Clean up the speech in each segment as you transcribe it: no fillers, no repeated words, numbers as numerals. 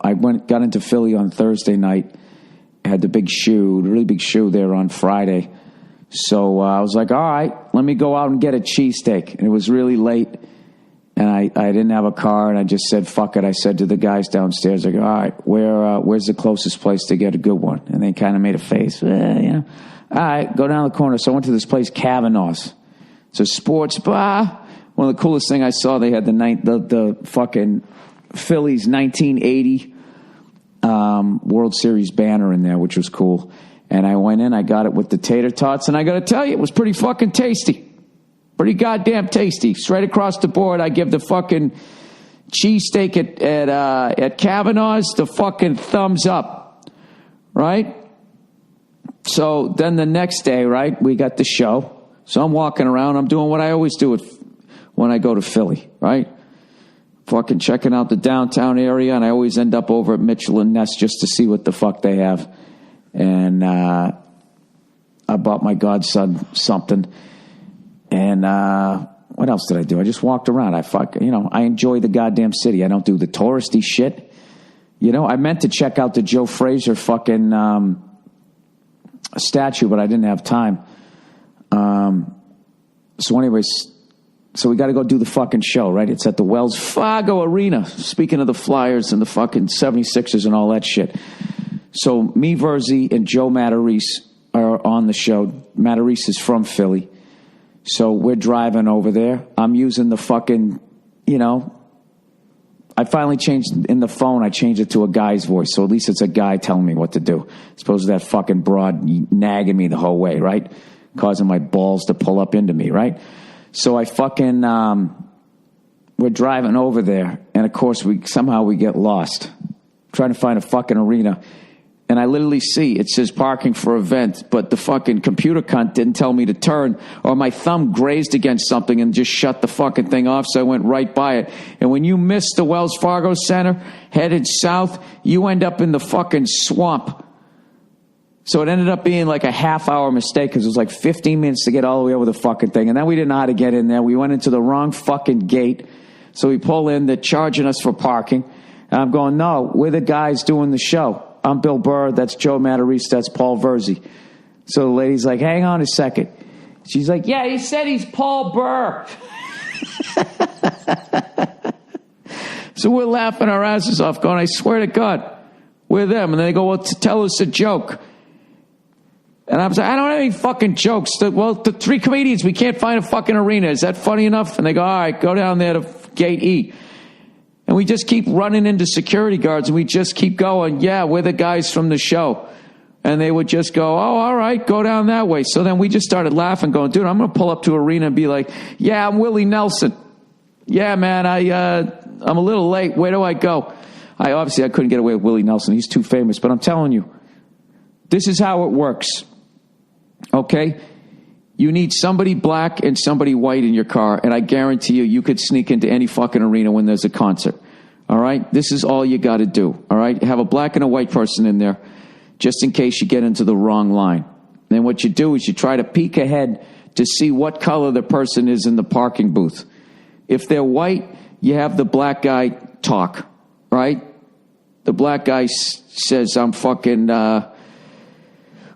got into Philly on Thursday night. Had the really big shoe there on Friday. So I was like, all right, let me go out and get a cheesesteak. And it was really late, and I didn't have a car, and I just said, fuck it. I said to the guys downstairs, I go, all right, where's the closest place to get a good one? And they kind of made a face. All right, go down the corner. So I went to this place, Kavanaugh's. It's a sports bar. One of the coolest things I saw, they had the fucking Phillies 1980 World Series banner in there, which was cool. And I went in, I got it with the tater tots, and I got to tell you, it was pretty fucking tasty. Pretty goddamn tasty. Straight across the board, I give the fucking cheesesteak at Kavanaugh's the fucking thumbs up. Right? So then the next day, right, we got the show. So I'm walking around, I'm doing what I always do when I go to Philly, right? Fucking checking out the downtown area, and I always end up over at Mitchell and Ness just to see what the fuck they have. And I bought my godson something. And what else did I do? I just walked around. I enjoy the goddamn city. I don't do the touristy shit. I meant to check out the Joe Frazier fucking statue, but I didn't have time. So anyways, so we got to go do the fucking show, right? It's at the Wells Fargo Arena. Speaking of the Flyers and the fucking 76ers and all that shit. So me, Verzi, and Joe Matarese are on the show. Matarese is from Philly. So we're driving over there. I'm using the fucking, I finally changed in the phone. I changed it to a guy's voice. So at least it's a guy telling me what to do. As opposed to that fucking broad nagging me the whole way, right? Causing my balls to pull up into me, right? So I fucking, we're driving over there. And of course, we get lost. Trying to find a fucking arena. And I literally see, it says parking for event, but the fucking computer cunt didn't tell me to turn, or my thumb grazed against something and just shut the fucking thing off, so I went right by it. And when you miss the Wells Fargo Center, headed south, you end up in the fucking swamp. So it ended up being like a half-hour mistake, because it was like 15 minutes to get all the way over the fucking thing. And then we didn't know how to get in there. We went into the wrong fucking gate. So we pull in, they're charging us for parking. And I'm going, no, we're the guys doing the show. I'm Bill Burr, that's Joe Matarese, that's Paul Verzi. So the lady's like, hang on a second. She's like, yeah, he said he's Paul Burr. So we're laughing our asses off, going, I swear to God, we're them. And then they go, well, tell us a joke. And I was like, I don't have any fucking jokes. The three comedians, we can't find a fucking arena. Is that funny enough? And they go, all right, go down there to gate E. And we just keep running into security guards, and we just keep going, yeah, we're the guys from the show. And they would just go, oh, all right, go down that way. So then we just started laughing, going, dude, I'm going to pull up to arena and be like, yeah, I'm Willie Nelson. Yeah, man, I'm a little late. Where do I go? I couldn't get away with Willie Nelson. He's too famous. But I'm telling you, this is how it works. Okay? You need somebody black and somebody white in your car, and I guarantee you could sneak into any fucking arena when there's a concert. All right? This is all you got to do. All right? Have a black and a white person in there just in case you get into the wrong line. Then what you do is you try to peek ahead to see what color the person is in the parking booth. If they're white, you have the black guy talk, right? The black guy says, I'm fucking...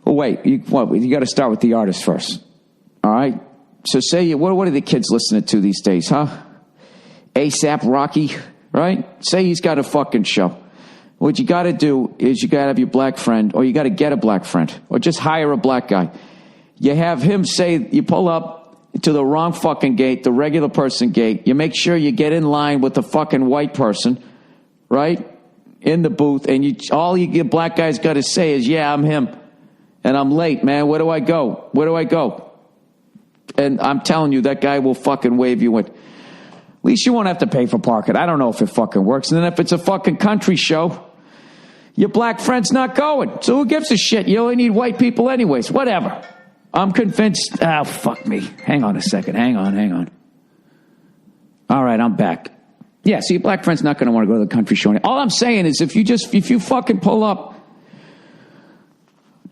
wait, you got to start with the artist first. All right? So say, what are the kids listening to these days, huh? A$AP Rocky, right? Say he's got a fucking show. What you got to do is you got to have your black friend, or you got to get a black friend, or just hire a black guy. You have him say, you pull up to the wrong fucking gate, the regular person gate. You make sure you get in line with the fucking white person, right? In the booth, and all you black guys got to say is, yeah, I'm him. And I'm late, man. Where do I go? Where do I go? And I'm telling you, that guy will fucking wave you in. At least you won't have to pay for parking. I don't know if it fucking works. And then if it's a fucking country show, your black friend's not going. So who gives a shit? You only need white people anyways. Whatever. I'm convinced. Oh, fuck me. Hang on a second. Hang on. All right, I'm back. Yeah, so your black friend's not going to want to go to the country show. All I'm saying is if you fucking pull up.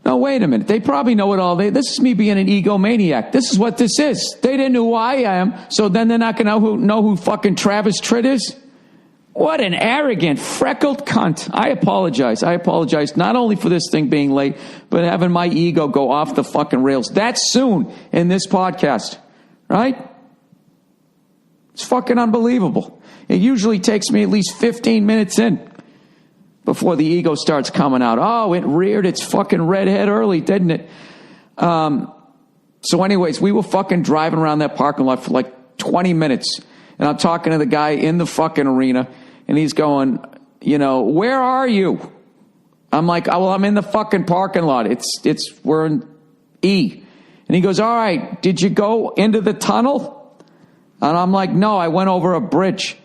No, wait a minute. They probably know it all. This is me being an egomaniac. This is what this is. They didn't know who I am, so then they're not going to know who fucking Travis Tritt is. What an arrogant, freckled cunt. I apologize. I apologize not only for this thing being late, but having my ego go off the fucking rails that soon in this podcast. Right? It's fucking unbelievable. It usually takes me at least 15 minutes in before the ego starts coming out. Oh, it reared its fucking red head early, didn't it? So anyways, we were fucking driving around that parking lot for like 20 minutes. And I'm talking to the guy in the fucking arena. And he's going, where are you? I'm like, oh, well, I'm in the fucking parking lot. We're in E. And he goes, all right, did you go into the tunnel? And I'm like, no, I went over a bridge.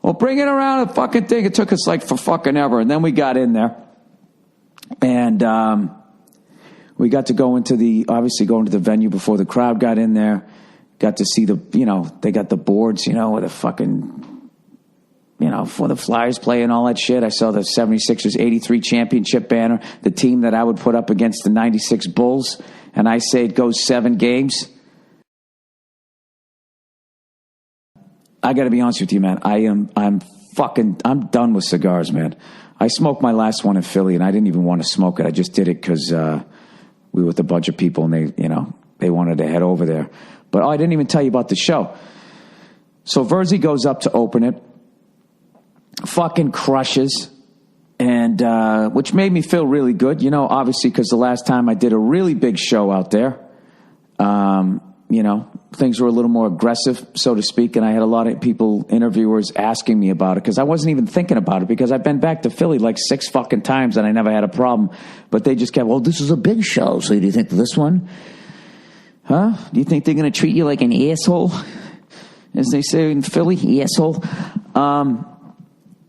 Well, bring it around the fucking thing. It took us like for fucking ever. And then we got in there. And we got to go into the venue before the crowd got in there. Got to see they got the boards, with the fucking, for the Flyers play and all that shit. I saw the 76ers 83 championship banner, the team that I would put up against the 96 Bulls. And I say it goes 7 games. I got to be honest with you, man. I'm done with cigars, man. I smoked my last one in Philly, and I didn't even want to smoke it. I just did it because we were with a bunch of people, and they wanted to head over there. But I didn't even tell you about the show. So Verzi goes up to open it, fucking crushes, and which made me feel really good, obviously because the last time I did a really big show out there, things were a little more aggressive, so to speak, and I had a lot of interviewers asking me about it because I wasn't even thinking about it because I've been back to Philly like 6 fucking times and I never had a problem. But they just kept, well, this is a big show, so do you think this one? Huh? Do you think they're going to treat you like an asshole? As they say in Philly, asshole.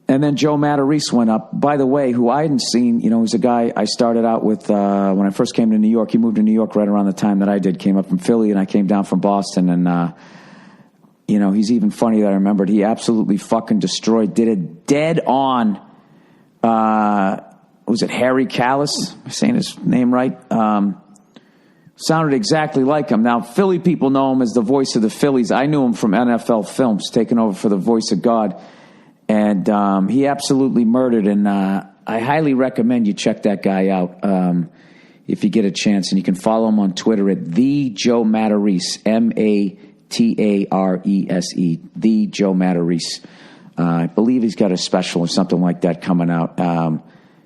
And then Joe Matarese went up. By the way, who I hadn't seen, he's a guy I started out with when I first came to New York. He moved to New York right around the time that I did. Came up from Philly, and I came down from Boston. And, he's even funny that I remembered. He absolutely fucking destroyed, did it dead on. Was it Harry Callis? Am I saying his name right? Sounded exactly like him. Now, Philly people know him as the voice of the Phillies. I knew him from NFL Films, taking over for the voice of God. And he absolutely murdered. And I highly recommend you check that guy out if you get a chance. And you can follow him on Twitter at The Joe Matarese, Matarese, The Joe Matarese. I believe he's got a special or something like that coming out.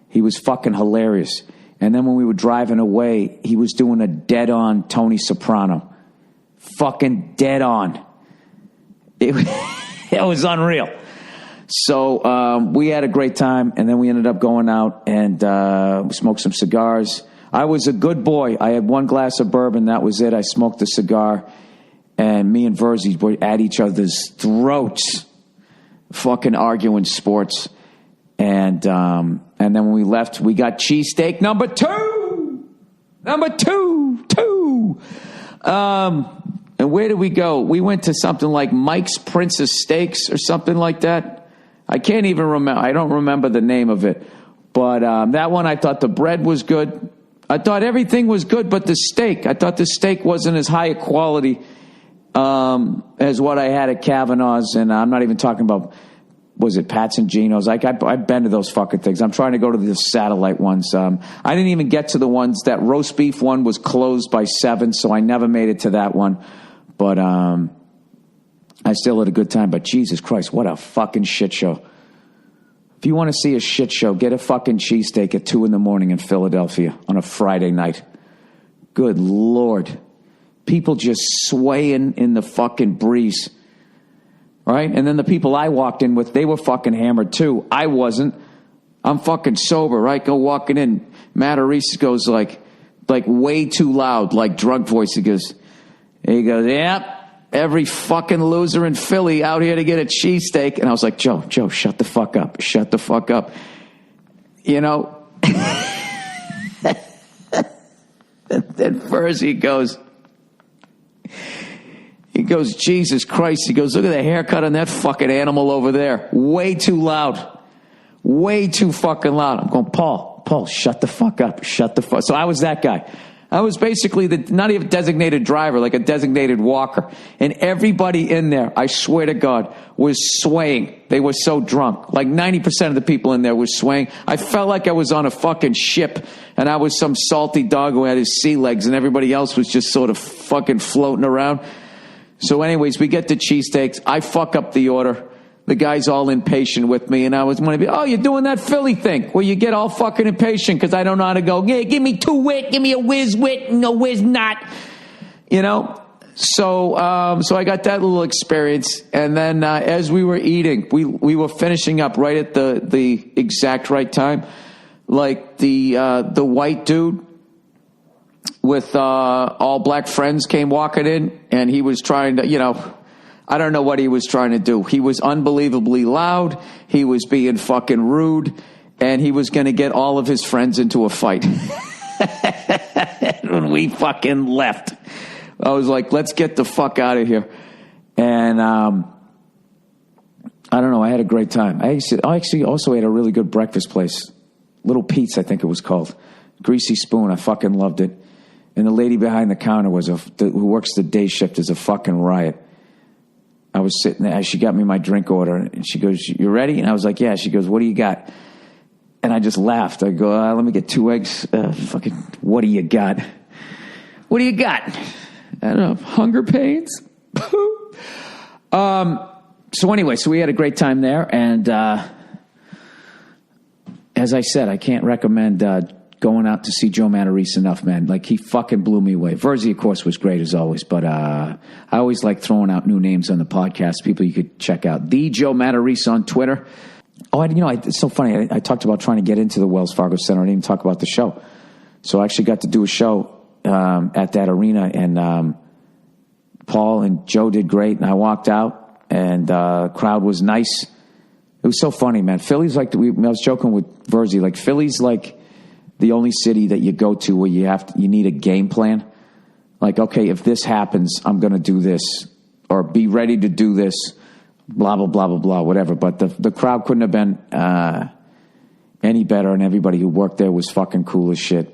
He was fucking hilarious. And then when we were driving away, he was doing a dead-on Tony Soprano. Fucking dead-on. It was unreal. So we had a great time, and then we ended up going out and we smoked some cigars. I was a good boy. I had 1 glass of bourbon. That was it. I smoked a cigar, and me and Verzi were at each other's throats, fucking arguing sports. And then when we left, we got cheesesteak number 2. Number 2. And where did we go? We went to something like Mike's Princess Steaks or something like that. I can't even remember. I don't remember the name of it. But that one, I thought the bread was good. I thought everything was good, but the steak. I thought the steak wasn't as high a quality as what I had at Kavanaugh's. And I'm not even talking about, was it Pat's and Geno's? I've been to those fucking things. I'm trying to go to the satellite ones. I didn't even get to the ones. That roast beef one was closed by 7, so I never made it to that one. But I still had a good time. But Jesus Christ, what a fucking shit show. If you want to see a shit show, get a fucking cheesesteak at 2 a.m. in Philadelphia on a Friday night. Good Lord. People just swaying in the fucking breeze. Right? And then the people I walked in with, they were fucking hammered too. I wasn't. I'm fucking sober, right? Go walking in. Matarese goes like way too loud, like drunk voice. He goes, yep. Every fucking loser in Philly out here to get a cheesesteak. And I was like, Joe, shut the fuck up. Shut the fuck up. And then first he goes, Jesus Christ. He goes, look at the haircut on that fucking animal over there. Way too loud. Way too fucking loud. I'm going, Paul, shut the fuck up. Shut the fuck. So I was that guy. I was basically not even a designated driver, like a designated walker. And everybody in there, I swear to God, was swaying. They were so drunk. Like 90% of the people in there was swaying. I felt like I was on a fucking ship and I was some salty dog who had his sea legs and everybody else was just sort of fucking floating around. So anyways, we get to cheesesteaks. I fuck up the order. The guy's all impatient with me, and I was going to be, oh, you're doing that Philly thing where you get all fucking impatient because I don't know how to go, yeah, give me 2 wit, give me a whiz wit, no whiz not, you know? So I got that little experience, and then as we were eating, we were finishing up right at the exact right time. Like the white dude with all black friends came walking in, and he was trying to, you know, I don't know what he was trying to do. He was unbelievably loud. He was being fucking rude. And he was going to get all of his friends into a fight. When we fucking left, I was like, let's get the fuck out of here. And I don't know. I had a great time. I actually also ate a really good breakfast place. Little Pete's, I think it was called. Greasy Spoon. I fucking loved it. And the lady behind the counter who works the day shift is a fucking riot. I was sitting there. She got me my drink order, and she goes, "You ready?" And I was like, "Yeah." She goes, "What do you got?" And I just laughed. I go, "Let me get 2 eggs." Fucking, what do you got? What do you got? I don't know. Hunger pains. So anyway, so we had a great time there, and as I said, I can't recommend going out to see Joe Matarese enough, man. Like, he fucking blew me away. Verzi, of course, was great as always, but I always like throwing out new names on the podcast, people you could check out. The Joe Matarese on Twitter. Oh, it's so funny. I talked about trying to get into the Wells Fargo Center. I didn't even talk about the show. So I actually got to do a show at that arena, and Paul and Joe did great, and I walked out, and the crowd was nice. It was so funny, man. Philly's like, I was joking with Verzi, like, Philly's like the only city that you go to where you need a game plan. Like, okay, if this happens, I'm going to do this, or be ready to do this, blah, blah, blah, blah, blah, whatever. But the crowd couldn't have been any better, and everybody who worked there was fucking cool as shit.